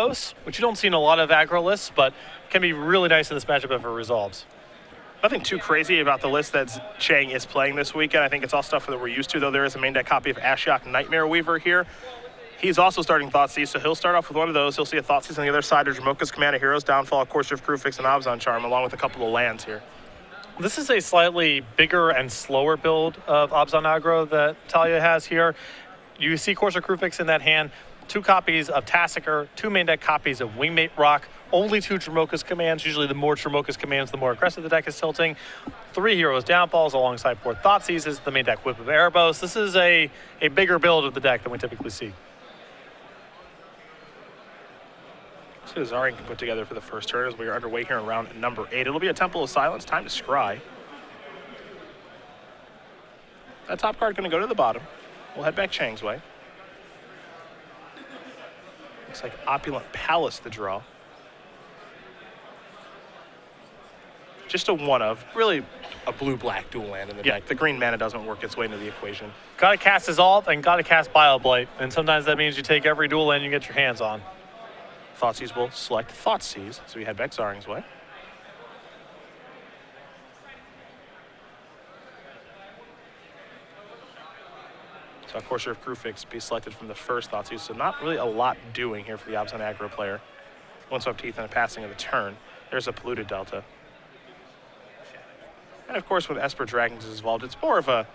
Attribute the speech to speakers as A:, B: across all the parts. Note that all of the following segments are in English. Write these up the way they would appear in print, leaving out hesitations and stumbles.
A: Erebos, which you don't see in a lot of aggro lists, but can be really nice in this matchup if it resolves.
B: Nothing too crazy about the list that Cheng is playing this weekend. I think it's all stuff that we're used to, though there is a main deck copy of Ashiok Nightmare Weaver here. He's also starting Thoughtseize, so he'll start off with one of those. He'll see a Thoughtseize on the other side. There's Jamoka's Command, a Hero's Downfall, Courser of Crewfix, and Abzan Charm, along with a couple of lands here.
A: This is a slightly bigger and slower build of Abzan aggro that Talia has here. You see Courser Crewfix in that hand, 2 copies of Tassiker, 2 main deck copies of Wingmate Rock, only 2 Jamoka's Commands. Usually the more Jamoka's Commands, the more aggressive the deck is tilting. 3 Heroes Downfalls alongside 4 Thoughtseizes, the main deck Whip of Erebos. This is a bigger build of the deck than we typically see.
B: So Zaring can put together for the first turn as we are underway here in round number 8. It'll be a Temple of Silence, time to scry. That top card going to go to the bottom. We'll head back Cheng's way. Looks like Opulent Palace the draw. Just a one of, really a blue-black dual land in the deck. The green mana doesn't work its way into the equation.
A: Gotta cast Dissolve and gotta cast Bioblight, and sometimes that means you take every dual land you get your hands on.
B: Thoughtseize will select Thoughtseize, so we head back Zaring's way. So Courser of Crewfix be selected from the first Thoughtseize, so not really a lot doing here for the Abzan aggro player. One Swept Teeth and a passing of the turn. There's a Polluted Delta. And of course, when Esper Dragons is involved, it's more of a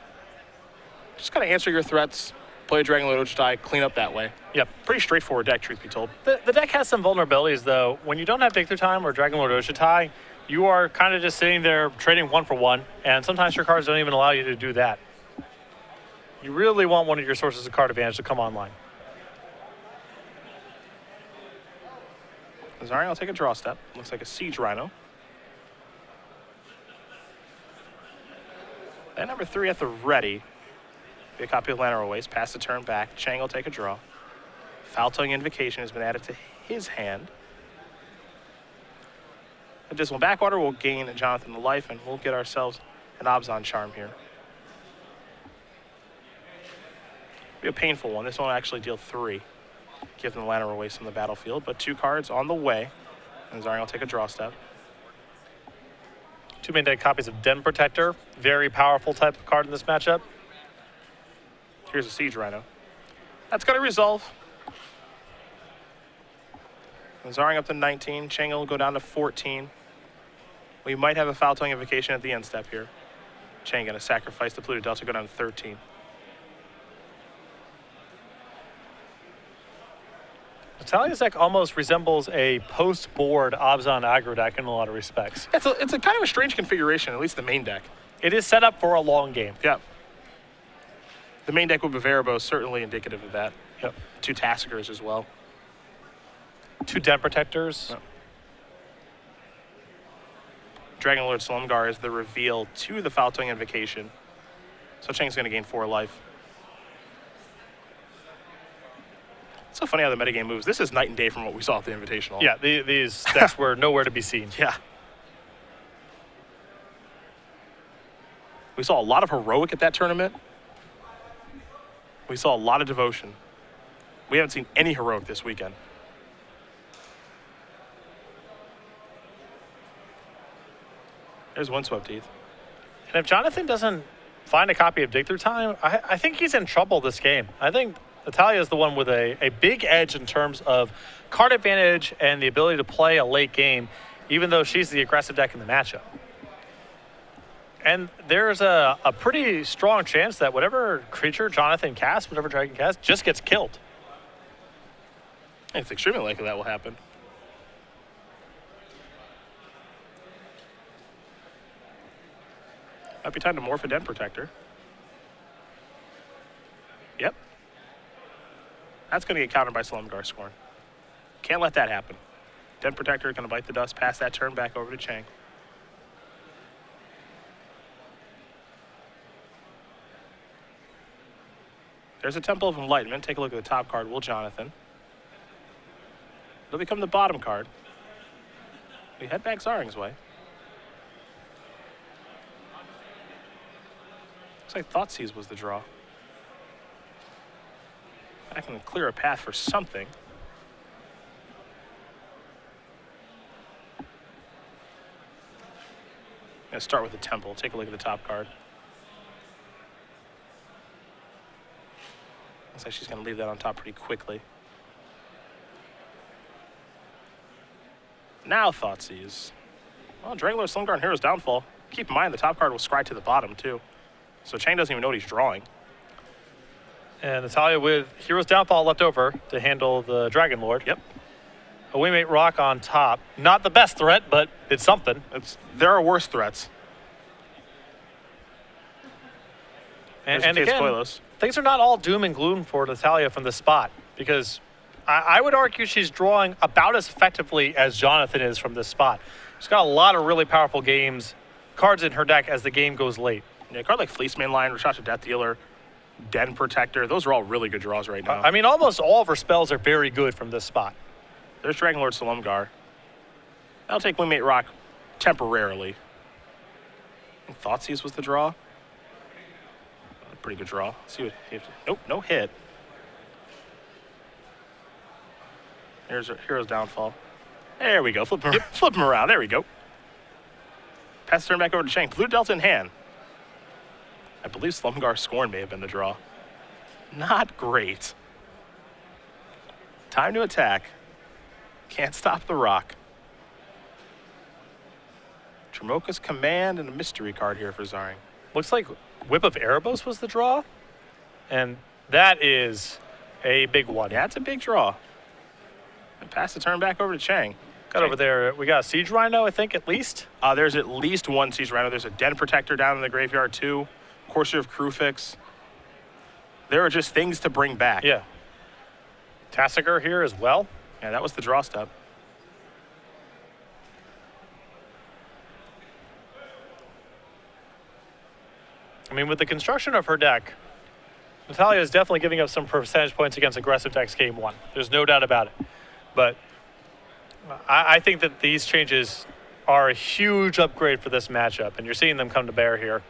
B: just kind of answer your threats, play a Dragon Lord Ochitai, clean up that way.
A: Yep.
B: Pretty straightforward deck, truth be told.
A: The deck has some vulnerabilities, though. When you don't have Victor Time or Dragon Lord Ochitai, you are kind of just sitting there trading 1 for 1, and sometimes your cards don't even allow you to do that. You really want one of your sources of card advantage to come online.
B: Zaring will take a draw step. Looks like a Siege Rhino. And number 3 at the ready. Be a copy of Llanowar Waste. Pass the turn back. Cheng will take a draw. Foul-Tongue Invocation has been added to his hand. Dismal Backwater will gain Jonathon the life, and we'll get ourselves an Abzan Charm here. Be a painful one. This one will actually deal 3. Give them the Llanowar Waste on the battlefield, but 2 cards on the way. And Zaring will take a draw step.
A: 2 main deck copies of Den Protector. Very powerful type of card in this matchup.
B: Here's a Siege Rhino. That's going to resolve. And Zaring up to 19. Cheng will go down to 14. We might have a Foul-Tongue Invocation at the end step here. Cheng going to sacrifice the Polluted Delta, go down to 13.
A: Natahlia's deck almost resembles a post-board Abzan aggro deck in a lot of respects.
B: It's a kind of a strange configuration, at least the main deck.
A: It is set up for a long game.
B: Yeah. The main deck with Bavaribo is certainly indicative of that.
A: Yep.
B: 2 Tassikers as well.
A: 2 Den Protectors.
B: Yep. Dragon Lord Slumgar is the reveal to the Foul-Tongue Invocation. So Cheng's going to gain 4 life. It's so funny how the metagame moves. This is night and day from what we saw at the Invitational.
A: Yeah, these decks were nowhere to be seen.
B: Yeah. We saw a lot of Heroic at that tournament. We saw a lot of Devotion. We haven't seen any Heroic this weekend. There's One Swept Teeth.
A: And if Jonathon doesn't find a copy of Dig Through Time, I think he's in trouble this game. I think Natahlia is the one with a big edge in terms of card advantage and the ability to play a late game, even though she's the aggressive deck in the matchup. And there's a pretty strong chance that whatever creature Jonathon casts, whatever dragon casts, just gets killed.
B: It's extremely likely that will happen. Might be time to morph a Den Protector. Yep. That's going to get countered by Slumgar Scorn. Can't let that happen. Den Protector going to bite the dust, pass that turn back over to Cheng. There's a Temple of Enlightenment. Take a look at the top card, Will Jonathon. It'll become the bottom card. We head back Zaring's way. Looks like Thoughtseize was the draw. I can clear a path for something. Gonna start with the Temple. Take a look at the top card. Looks like she's gonna leave that on top pretty quickly. Now Thoughtseize. Well, Drangler, Slimgar, and Hero's Downfall. Keep in mind the top card will scry to the bottom too. So Cheng doesn't even know what he's drawing.
A: And Natahlia with Hero's Downfall left over to handle the Dragon Lord.
B: Yep.
A: A Waymate Rock on top. Not the best threat, but it's something.
B: There are worse threats.
A: And
B: Case
A: again,
B: Koilos.
A: things are not all doom and gloom for Natahlia from this spot, because I would argue she's drawing about as effectively as Jonathon is from this spot. She's got a lot of really powerful cards in her deck as the game goes late.
B: Yeah, a card like Fleece Mainline, Rashasha Death Dealer, Den Protector, those are all really good draws right now.
A: I mean, almost all of her spells are very good from this spot.
B: There's Dragon Lord Silumgar. That'll take Wingmate Rock temporarily. I think Thoughtseize was the draw. Pretty good draw. Let's see what. Nope, no hit. Here's Hero's Downfall. There we go. Flip him around. There we go. Pass the turn back over to Cheng. Blue Delta in hand. I believe Slumgar Scorn may have been the draw. Not great. Time to attack. Can't stop the rock. Tremoka's Command and a mystery card here for Zaring.
A: Looks like Whip of Erebos was the draw, and that is a big one.
B: Yeah, it's a big draw. And pass the turn back over to Cheng.
A: Got over there, we got a Siege Rhino, I think, at least.
B: There's at least one Siege Rhino. There's a Den Protector down in the graveyard, too. Courser of Crufix. There are just things to bring back.
A: Yeah. Tassiger here as well.
B: Yeah, that was the draw step.
A: I mean, with the construction of her deck, Natahlia is definitely giving up some percentage points against aggressive decks game one. There's no doubt about it. But I think that these changes are a huge upgrade for this matchup, and you're seeing them come to bear here.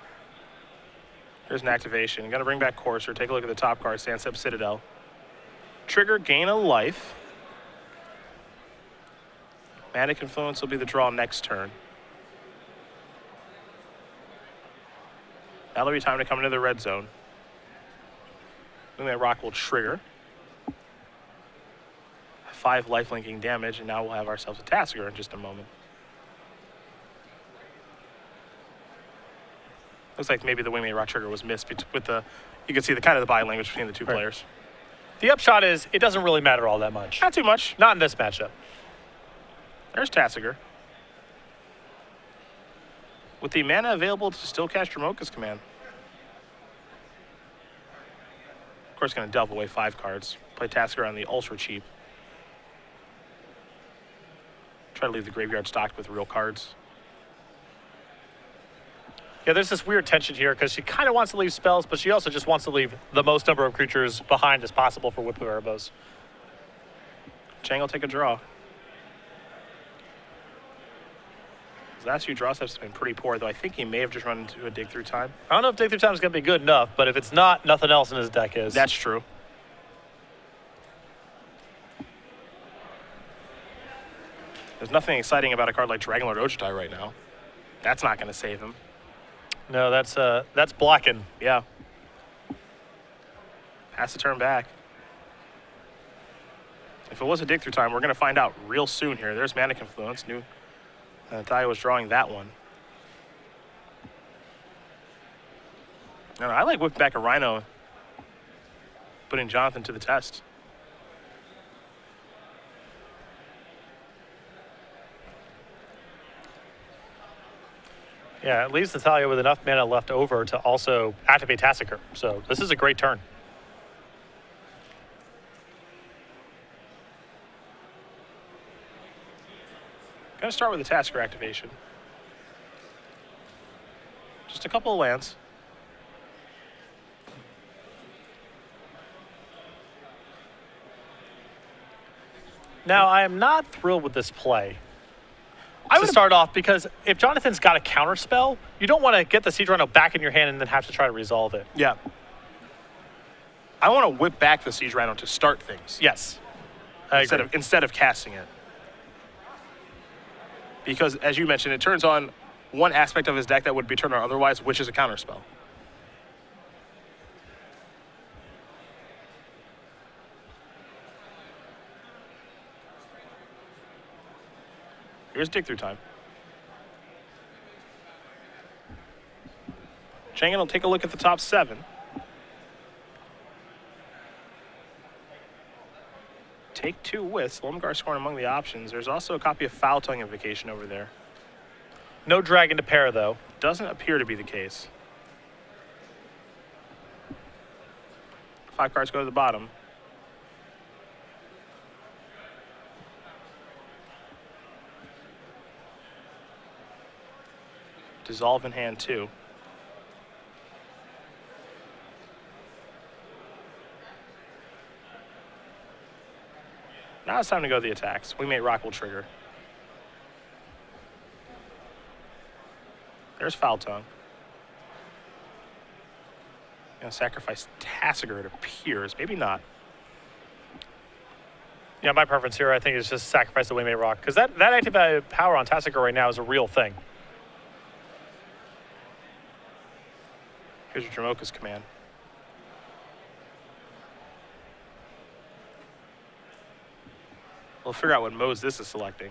B: There's an activation. Going to bring back Courser. Take a look at the top card, Sandstep Citadel. Trigger, gain a life. Mana Confluence will be the draw next turn. That'll be time to come into the red zone. Then that rock will trigger. 5 lifelinking damage, and now we'll have ourselves a Tassiger in just a moment. Looks like maybe the Wingmate Rock trigger was missed with the, you can see the kind of the body language between the two players.
A: The upshot is it doesn't really matter all that much.
B: Not too much.
A: Not in this matchup.
B: There's Tassiger. With the mana available to still cast Tremoka's Command. Of course, going to delve away 5 cards. Play Tassiger on the ultra cheap. Try to leave the graveyard stocked with real cards.
A: Yeah, there's this weird tension here because she kind of wants to leave spells, but she also just wants to leave the most number of creatures behind as possible for Whip of Erebos.
B: Cheng will take a draw. His last few draw steps have been pretty poor, though I think he may have just run into a Dig Through Time.
A: I don't know if Dig Through Time is going to be good enough, but if it's not, nothing else in his deck is.
B: That's true. There's nothing exciting about a card like Dragonlord Ojutai right now. That's not going to save him.
A: No, that's blocking.
B: Yeah. Pass the turn back. If it was a Dig Through Time, we're going to find out real soon here. There's Mana Confluence. Natahlia was drawing that one. No, I like whipping back a Rhino, putting Jonathon to the test.
A: Yeah, it leaves Natahlia with enough mana left over to also activate Tassiger. So this is a great turn.
B: Gonna start with the Tassiger activation. Just a couple of lands.
A: Now, I am not thrilled with this play. I would start off because if Jonathon's got a counter spell, you don't want to get the Siege Rhino back in your hand and then have to try to resolve it.
B: Yeah. I want to whip back the Siege Rhino to start things.
A: Yes.
B: Instead of casting it. Because, as you mentioned, it turns on one aspect of his deck that would be turned on otherwise, which is a counterspell. Here's dig through time. Cheng will take a look at the top 7. Take 2 with Slumgar scoring among the options. There's also a copy of Foul Tongue Invocation over there.
A: No dragon to pair, though.
B: Doesn't appear to be the case. 5 cards go to the bottom. Dissolve in hand 2. Now it's time to go to the attacks. Wingmate Rock will trigger. There's Foul Tongue. Gonna sacrifice Tassiger, it appears. Maybe not.
A: Yeah, my preference here, I think, is just sacrifice the Wingmate Rock. Because that active power on Tassiger right now is a real thing.
B: Here's your Dromoka's command. We'll figure out what modes this is selecting.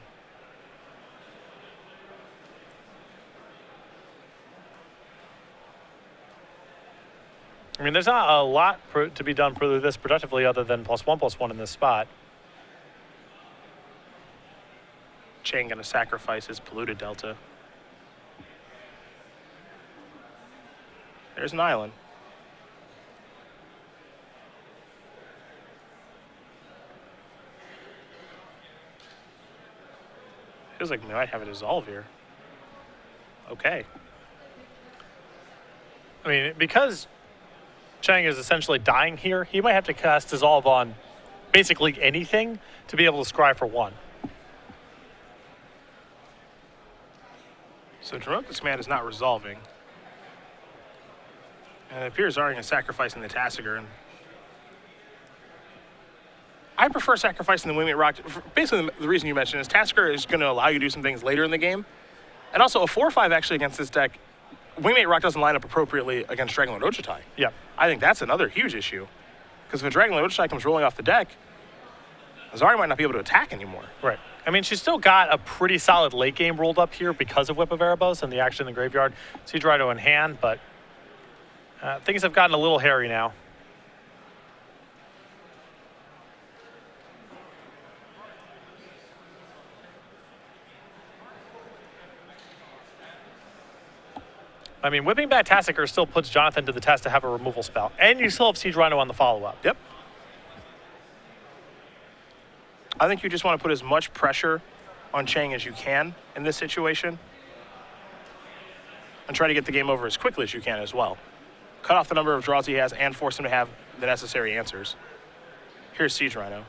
A: I mean, there's not a lot to be done for this productively other than +1/+1 in this spot.
B: Cheng gonna sacrifice his Polluted Delta. There's an island. Feels like we might have a dissolve here. Okay.
A: I mean, because Cheng is essentially dying here, he might have to cast Dissolve on basically anything to be able to scry for 1.
B: So Dromoka's command is not resolving. And it appears Zaring is sacrificing the Tassiger. And I prefer sacrificing the Wingmate Rock. Basically, the reason you mentioned is Tassiger is going to allow you to do some things later in the game. And also, a 4/5 actually against this deck, Wingmate Rock doesn't line up appropriately against Dragonlord Ojutai.
A: Yeah.
B: I think that's another huge issue. Because if a Dragonlord Ojutai comes rolling off the deck, Zaring might not be able to attack anymore.
A: Right. I mean, she's still got a pretty solid late game rolled up here because of Whip of Erebos and the action in the graveyard. Siege Rhino in hand, but things have gotten a little hairy now. I mean, whipping back Tassiger still puts Jonathon to the test to have a removal spell. And you still have Siege Rhino on the follow-up.
B: Yep. I think you just want to put as much pressure on Cheng as you can in this situation. And try to get the game over as quickly as you can as well. Cut off the number of draws he has and force him to have the necessary answers. Here's Siege Rhino.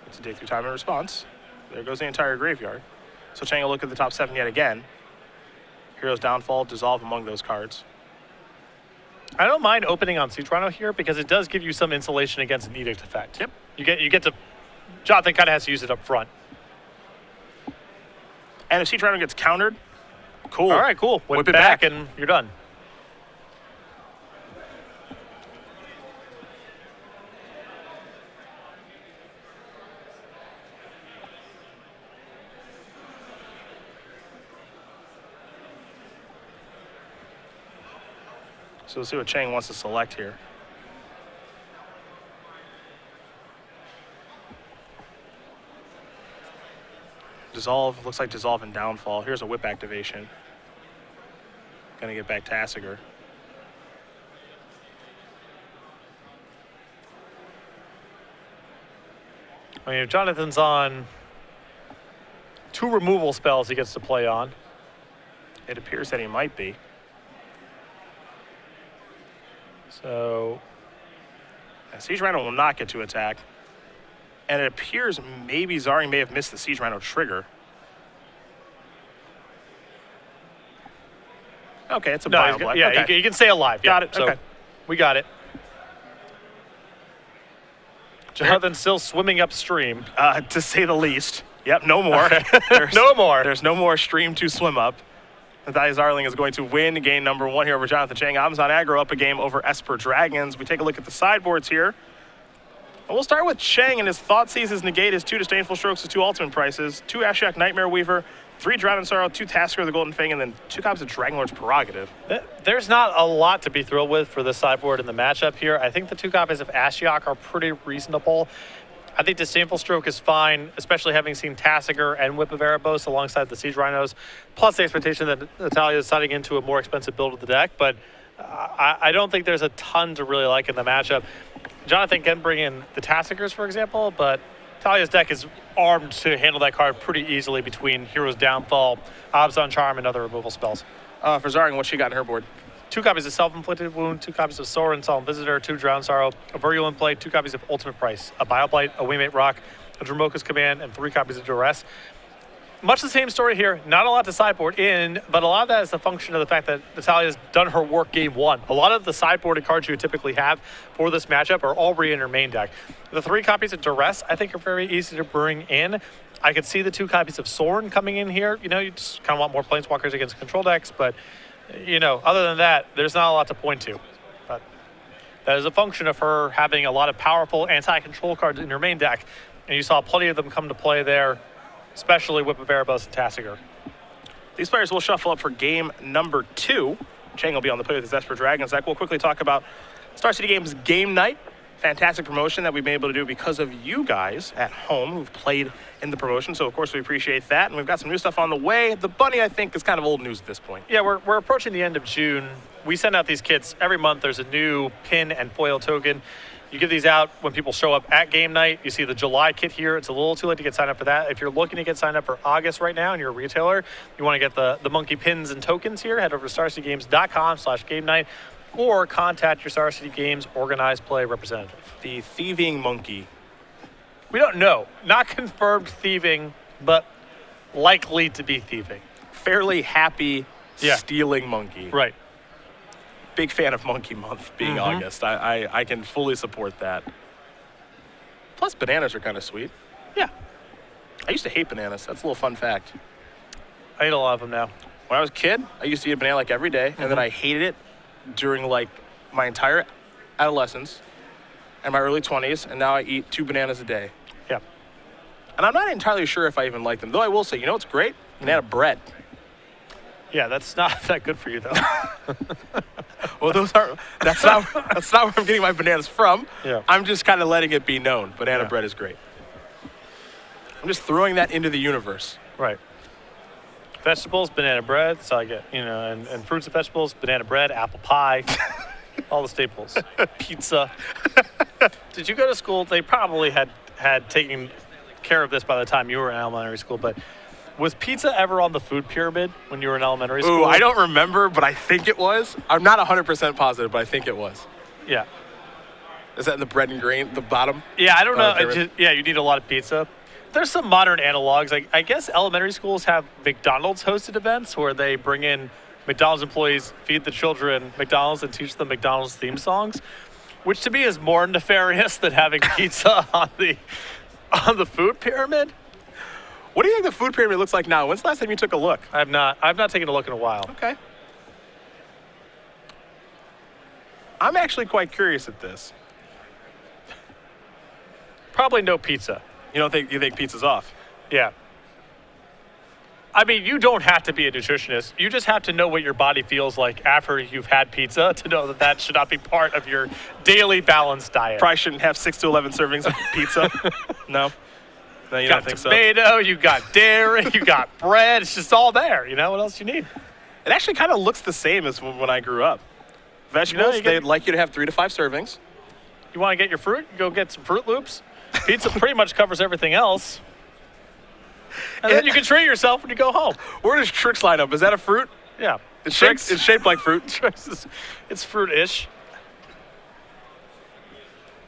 B: It's a dig through time and response. There goes the entire graveyard. So Cheng will look at the top 7 yet again. Hero's Downfall, dissolve among those cards.
A: I don't mind opening on Siege Rhino here because it does give you some insulation against an Edict effect.
B: Yep.
A: You get to, Jonathon kind of has to use it up front.
B: And if Siege Rhino gets countered, cool.
A: All right, cool.
B: Whip it back
A: and you're done.
B: So we'll see what Cheng wants to select here. Dissolve, looks like Dissolve and Downfall. Here's a Whip activation. Gonna get back Tassiger.
A: I mean, if Jonathon's on 2 removal spells he gets to play on.
B: It appears that he might be.
A: So
B: Siege Rhino will not get to attack. And it appears maybe Zaring may have missed the Siege Rhino trigger. Okay, it's a Bio Blight.
A: Yeah,
B: okay.
A: you can stay alive.
B: Got
A: yeah,
B: it,
A: so
B: okay.
A: We got it. Jonathon still swimming upstream.
B: To say the least. Yep, no more.
A: No more.
B: There's no more stream to swim up. Natahlia Zaring is going to win game number 1 here over Jonathon Cheng. Amazon Aggro up a game over Esper Dragons. We take a look at the sideboards here. And we'll start with Cheng, and his Thought Seize, his Negate, his 2 Disdainful Strokes, his 2 Ultimate Prices, 2 Ashiok Nightmare Weaver, 3 Drown in Sorrow, 2 Tasker of the Golden Fang, and then 2 copies of Dragonlord's Prerogative.
A: There's not a lot to be thrilled with for the sideboard in the matchup here. I think the 2 copies of Ashiok are pretty reasonable. I think Disdainful Stroke is fine, especially having seen Tassiger and Whip of Erebos alongside the Siege Rhinos, plus the expectation that Natahlia is sliding into a more expensive build of the deck, but I don't think there's a ton to really like in the matchup. Jonathon can bring in the Tassigers, for example, but Natahlia's deck is armed to handle that card pretty easily between Hero's Downfall, Abzan Charm, and other removal spells.
B: For Zaring, what she got in her board?
A: 2 copies of Self-Inflicted Wound, 2 copies of Sorin, Solemn Visitor, 2 Drown Sorrow, a Virulent Blade, 2 copies of Ultimate Price, a Bioblight, a Waymate Rock, a Dromoka's Command, and 3 copies of Duress. Much the same story here. Not a lot to sideboard in, but a lot of that is a function of the fact that Natalia's done her work game 1. A lot of the sideboarded cards you would typically have for this matchup are already in her main deck. The 3 copies of Duress, I think, are very easy to bring in. I could see the 2 copies of Sorin coming in here. You know, you just kind of want more Planeswalkers against control decks, but you know, other than that, there's not a lot to point to. But that is a function of her having a lot of powerful anti-control cards in her main deck. And you saw plenty of them come to play there, especially Whip of Erebos and Tassiger.
B: These players will shuffle up for game number 2. Cheng will be on the play with his Esper Dragons deck. We'll quickly talk about Star City Games Game Night. Fantastic promotion that we've been able to do because of you guys at home who've played in the promotion. So, of course, we appreciate that. And we've got some new stuff on the way. The bunny, I think, is kind of old news at this point.
A: Yeah, we're approaching the end of June. We send out these kits every month. There's a new pin and foil token. You give these out when people show up at game night. You see the July kit here. It's a little too late to get signed up for that. If you're looking to get signed up for August right now and you're a retailer, you want to get the monkey pins and tokens here, head over to starcitygames.com/game night or contact your Star City Games organized play representative.
B: The thieving monkey.
A: We don't know. Not confirmed thieving, but likely to be thieving.
B: Fairly happy stealing monkey.
A: Right.
B: Big fan of Monkey Month being August. I can fully support that. Plus, bananas are kind of sweet.
A: Yeah.
B: I used to hate bananas. That's a little fun fact.
A: I eat a lot of them now.
B: When I was a kid, I used to eat a banana like every day, and then I hated it during like my entire adolescence and my early 20s, and now I eat 2 bananas a day.
A: Yeah.
B: And I'm not entirely sure if I even like them, though I will say, you know what's great? Banana bread.
A: Yeah, that's not that good for you, though.
B: Well, that's not where I'm getting my bananas from.
A: Yeah.
B: I'm just kind of letting it be known. Banana bread is great. I'm just throwing that into the universe.
A: Right. Vegetables, banana bread, that's all I get. You know, and fruits and vegetables, banana bread, apple pie, all the staples. Pizza. Did you go to school? They probably had taken care of this by the time you were in elementary school, but was pizza ever on the food pyramid when you were in elementary school?
B: Ooh, I don't remember, but I think it was. I'm not 100% positive, but I think it was.
A: Yeah.
B: Is that in the bread and grain, the bottom?
A: Yeah, I don't know. You need a lot of pizza. There's some modern analogs. I guess elementary schools have McDonald's hosted events where they bring in McDonald's employees, feed the children McDonald's, and teach them McDonald's theme songs, which to me is more nefarious than having pizza on the food pyramid.
B: What do you think the food pyramid looks like now? When's the last time you took a look?
A: I've not taken a look in a while.
B: Okay. I'm actually quite curious at this.
A: Probably no pizza.
B: You think pizza's off?
A: Yeah. I mean, you don't have to be a nutritionist. You just have to know what your body feels like after you've had pizza to know that should not be part of your daily balanced diet.
B: Probably shouldn't have 6 to 11 servings of pizza. No? No, you don't think so?
A: You got tomato, you got dairy, you got bread. It's just all there. You know, what else you need?
B: It actually kind of looks the same as when I grew up. Vegetables, they'd like you to have 3 to 5 servings.
A: You want to get your fruit? You go get some Fruit Loops. Pizza pretty much covers everything else. And then you can treat yourself when you go home.
B: Where does Trix line up? Is that a fruit?
A: Yeah.
B: It's shaped like fruit.
A: Trix it's fruit-ish.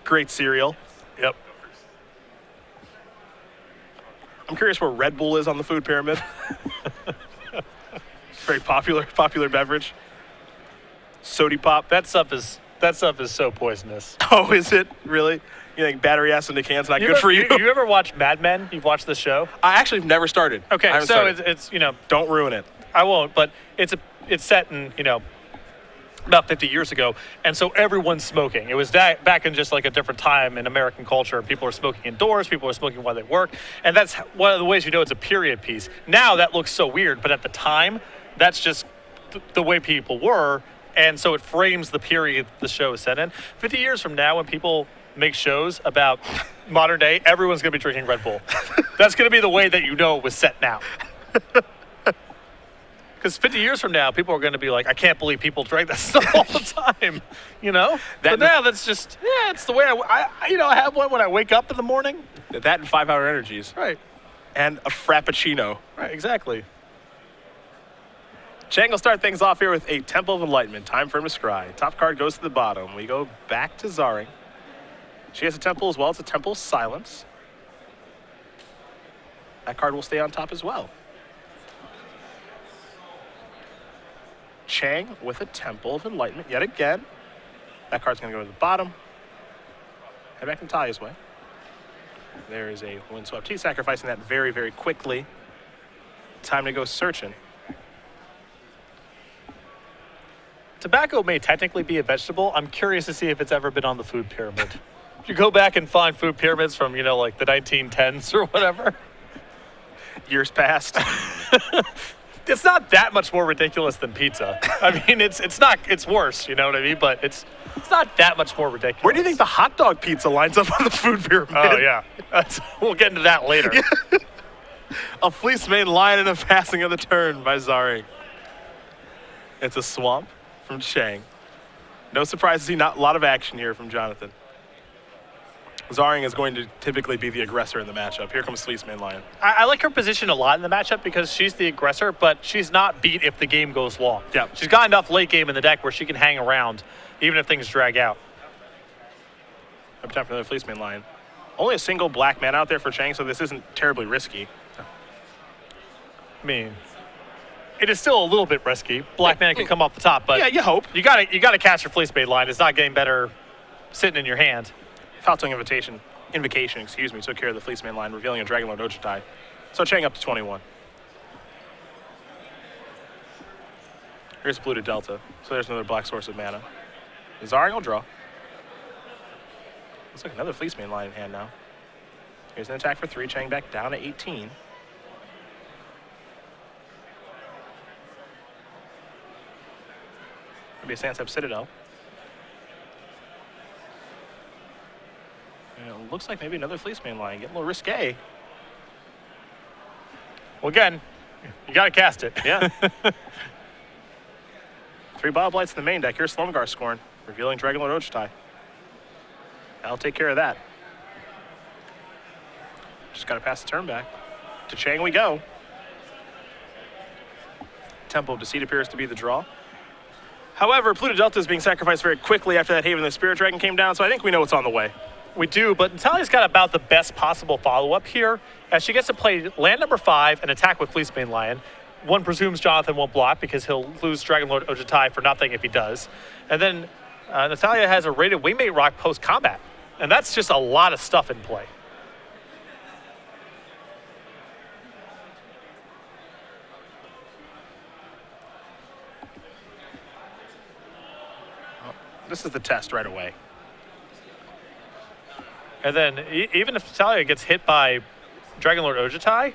B: Great cereal.
A: Yep.
B: I'm curious where Red Bull is on the food pyramid. Very popular beverage. Sody Pop.
A: That stuff is That stuff is so poisonous.
B: Oh, is it? Really? You think battery acid in a can's not good for you?
A: You ever watch Mad Men? You've watched the show?
B: I actually have never started.
A: Okay,
B: I haven't
A: so
B: started.
A: it's you know,
B: Don't ruin it.
A: I won't, but it's set in, you know, about 50 years ago, and so everyone's smoking. It was back in just like a different time in American culture. People are smoking indoors, people are smoking while they work, and that's one of the ways you know it's a period piece. Now that looks so weird, but at the time, that's just the way people were, and so it frames the period the show is set in. 50 years from now, when people make shows about modern day, everyone's going to be drinking Red Bull. That's going to be the way that you know it was set now. Because 50 years from now, people are going to be like, I can't believe people drink that stuff all the time, you know? But now that's just, it's the way I have one when I wake up in the morning.
B: That and 5-hour energies.
A: Right.
B: And a Frappuccino.
A: Right, exactly.
B: Cheng will start things off here with a Temple of Enlightenment. Time for him to scry. Top card goes to the bottom. We go back to Zaring. She has a Temple as well. It's a Temple of Silence. That card will stay on top as well. Cheng with a Temple of Enlightenment yet again. That card's going to go to the bottom. Head back to Natahlia's way. There is a Windswept Tea, sacrificing that very, very quickly. Time to go searching.
A: Tobacco may technically be a vegetable. I'm curious to see if it's ever been on the food pyramid. If you go back and find food pyramids from, you know, like the 1910s or whatever.
B: Years past.
A: It's not that much more ridiculous than pizza. I mean, it's worse, you know what I mean? But it's not that much more ridiculous.
B: Where do you think the hot dog pizza lines up on the food pyramid?
A: Oh, yeah. We'll get into that later.
B: A Fleece Mane Lion and a passing of the turn by Zaring. It's a Swamp from Cheng. No surprise to see not a lot of action here from Jonathon. Zaring is going to typically be the aggressor in the matchup. Here comes Fleece Mane Lion.
A: I like her position a lot in the matchup because she's the aggressor, but she's not beat if the game goes long.
B: Yep.
A: She's got enough late game in the deck where she can hang around, even if things drag out.
B: Every time for another Fleece Mane Lion. Only a single black man out there for Cheng, so this isn't terribly risky.
A: I mean, it is still a little bit risky. Black man can come off the top, but
B: yeah, you hope.
A: You gotta catch your Fleece Mane line. It's not getting better sitting in your hand.
B: Foul-tongue invocation, took care of the Fleece Mane Line, revealing a Dragonlord Ojutai. So Cheng up to 21. Here's blue to Delta, so there's another black source of mana. Zaring will draw. Looks like another Fleece Mane Line in hand now. Here's an attack for 3, Cheng back down to 18. Maybe a Sansep Citadel. And it looks like maybe another Fleece Mane Line. Getting a little risque.
A: Well, again, you got to cast it.
B: Yeah. 3 Bob Lights in the main deck. Here's Slumgar Scorn, revealing Dragonlord Ojutai. I'll take care of that. Just got to pass the turn back. To Cheng we go. Temple of Deceit appears to be the draw. However, Pluto Delta is being sacrificed very quickly after that Haven of the Spirit Dragon came down, so I think we know what's on the way.
A: We do, but Natahlia's got about the best possible follow-up here, as she gets to play land number 5 and attack with Fleece Mane Lion. One presumes Jonathon won't block because he'll lose Dragonlord Ojutai for nothing if he does. And then Natahlia has a rated Wingmate Rock post-combat, and that's just a lot of stuff in play.
B: This is the test right away.
A: And then even if Natahlia gets hit by Dragonlord Ojutai,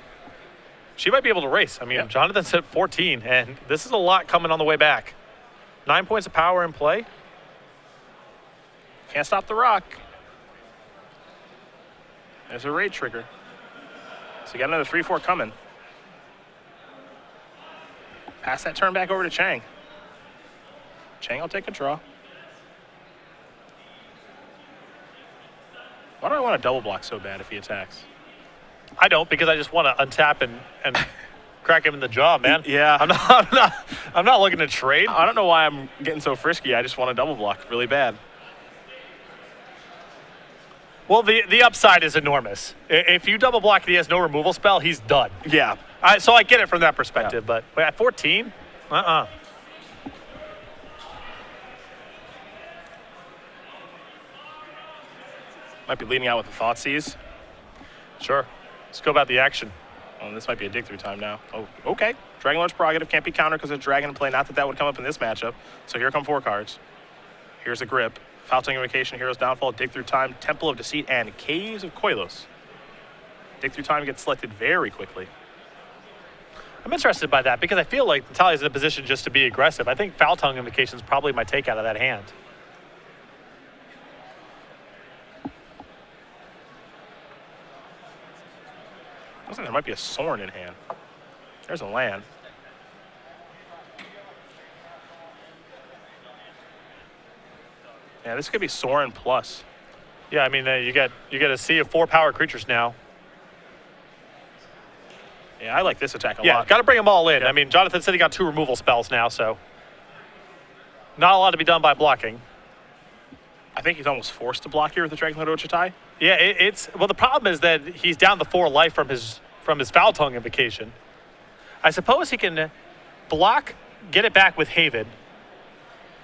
A: she might be able to race. I mean,
B: Yep.
A: Jonathon's at 14, and this is a lot coming on the way back. 9 points of power in play.
B: Can't stop the rock. There's a raid trigger. So you got another 3-4 coming. Pass that turn back over to Cheng. Cheng will take a draw. Why do I want to double block so bad if he attacks?
A: I don't, because I just want to untap and crack him in the jaw, man.
B: Yeah.
A: I'm not looking to trade.
B: I don't know why I'm getting so frisky. I just want to double block really bad.
A: Well, the upside is enormous. If you double block and he has no removal spell, he's done.
B: Yeah.
A: So I get it from that perspective, but at 14,
B: Might be leading out with the Thoughtseize.
A: Sure. Let's go about the action.
B: Oh, this might be a dig through time now. Oh, okay. Dragon Lord's prerogative can't be countered because there's Dragon in play. Not that that would come up in this matchup. So here come 4 cards. Here's a Grip. Foul-Tongue Invocation, Hero's Downfall, Dig Through Time, Temple of Deceit, and Caves of Koilos. Dig Through Time gets selected very quickly.
A: I'm interested by that because I feel like Natahlia's in a position just to be aggressive. I think Foul Tongue Invocation is probably my take out of that hand.
B: Looks like there might be a Sorin in hand. There's a land. Yeah, this could be Sorin plus.
A: Yeah, I mean, you get a sea of 4 power creatures now.
B: Yeah, I like this attack a
A: Yeah,
B: lot.
A: got to bring them all in.
B: Yeah.
A: I mean, Jonathon said he got 2 removal spells now, so not a lot to be done by blocking.
B: I think he's almost forced to block here with the Dragon Lord Ochitai.
A: Yeah, well, the problem is that he's down to 4 life from his Foul Tongue Invocation. I suppose he can block, get it back with Haven,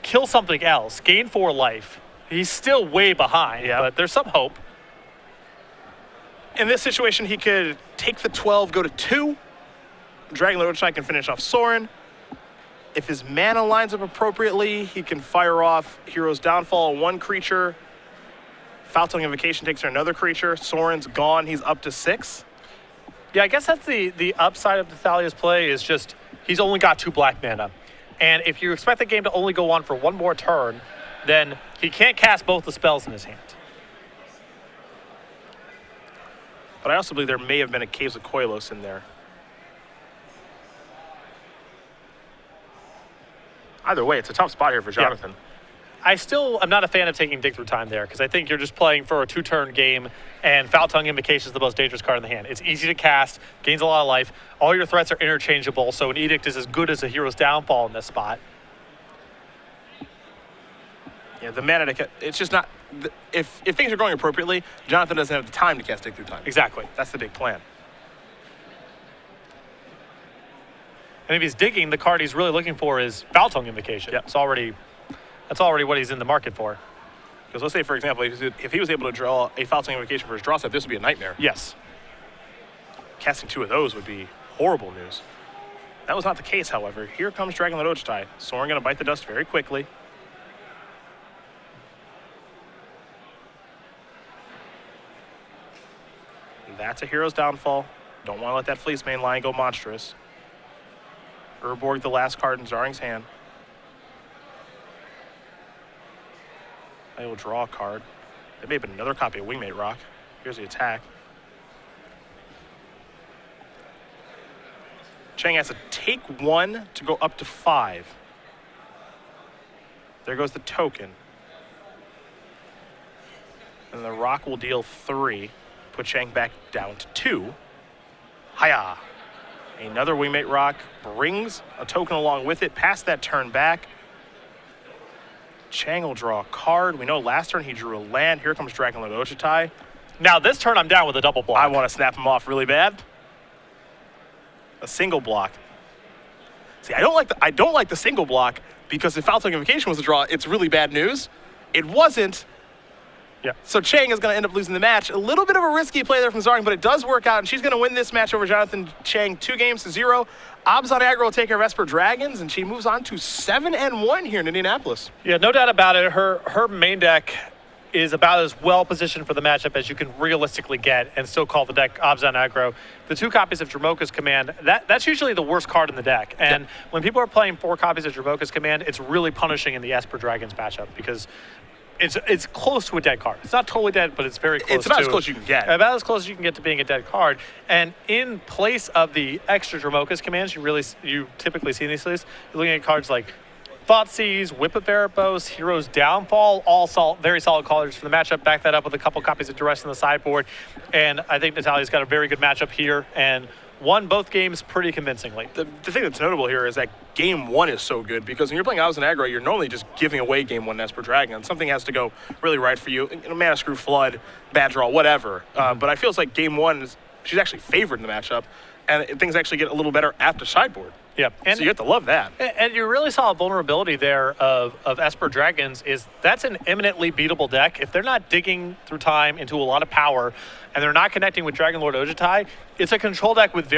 A: kill something else, gain 4 life. He's still way behind, but there's some hope.
B: In this situation, he could take the 12, go to 2. Dragon Lord Ochitai can finish off Sorin. If his mana lines up appropriately, he can fire off Hero's Downfall on 1 creature. Foul Tongue Invocation takes another creature. Sorin's gone. He's up to 6.
A: Yeah, I guess that's the upside of Nathalia's play is just he's only got 2 black mana. And if you expect the game to only go on for 1 more turn, then he can't cast both the spells in his hand.
B: But I also believe there may have been a Caves of Koilos in there. Either way, it's a tough spot here for Jonathon.
A: I'm not a fan of taking Dig Through Time there because I think you're just playing for a 2-turn game and Foul Tongue Invocation is the most dangerous card in the hand. It's easy to cast, gains a lot of life. All your threats are interchangeable, so an Edict is as good as a Hero's Downfall in this spot.
B: Yeah, the mana, it's just not, if things are going appropriately, Jonathon doesn't have the time to cast Dig Through Time.
A: Exactly.
B: That's the big plan.
A: And if he's digging, the card he's really looking for is Foul Tongue Invocation.
B: Yep.
A: That's already what he's in the market for.
B: Because let's say, for example, if he was able to draw a Foul Tongue Invocation for his draw step, this would be a nightmare.
A: Yes.
B: Casting 2 of those would be horrible news. That was not the case, however. Here comes Dragon Lord Ochitai. Sorin going to bite the dust very quickly. That's a Hero's Downfall. Don't want to let that Fleece main line go monstrous. Urborg, the last card in Zaring's hand. I will draw a card. There may have been another copy of Wingmate Rock. Here's the attack. Cheng has to take 1 to go up to 5. There goes the token. And the rock will deal 3. Put Cheng back down to 2. Hiya! Another Wingmate Rock brings a token along with it, past that turn back. Cheng will draw a card. We know last turn he drew a land. Here comes Dragon Lord Ochitai.
A: Now this turn I'm down with a double block.
B: I want to snap him off really bad. A single block. See, I don't like the single block because if Foul Tongue Invocation was a draw, it's really bad news. It wasn't.
A: Yeah.
B: So Cheng is going to end up losing the match. A little bit of a risky play there from Zaring, but it does work out, and she's going to win this match over Jonathon Cheng 2-0. Obs on aggro will take care of Esper Dragons, and she moves on to 7-1 here in Indianapolis.
A: Yeah, no doubt about it. Her main deck is about as well positioned for the matchup as you can realistically get and still call the deck Obs on aggro. The 2 copies of Dromoka's Command, that's usually the worst card in the deck. And when people are playing 4 copies of Dromoka's Command, it's really punishing in the Esper Dragons matchup because it's close to a dead card. It's not totally dead, but it's very close.
B: It's about as close as you can get.
A: About as close as you can get to being a dead card. And in place of the extra Dromoka's commands, you typically see in these lists, you're looking at cards like Thoughtseize, Whip of Erebos, Hero's Downfall, all very solid cards for the matchup. Back that up with a couple copies of Duress on the sideboard. And I think Natahlia's got a very good matchup here and won both games pretty convincingly.
B: The thing that's notable here is that game 1 is so good because when you're playing Obs and aggro, you're normally just giving away game 1 Esper Dragon. Something has to go really right for you. Mana Screw, Flood, bad draw, whatever. But I feel it's like game 1, she's actually favored in the matchup, and things actually get a little better after sideboard.
A: Yeah, and
B: So you have to love that.
A: And you really saw a vulnerability there of Esper Dragons is that's an eminently beatable deck. If they're not digging through time into a lot of power and they're not connecting with Dragon Lord Ojutai, it's a control deck with very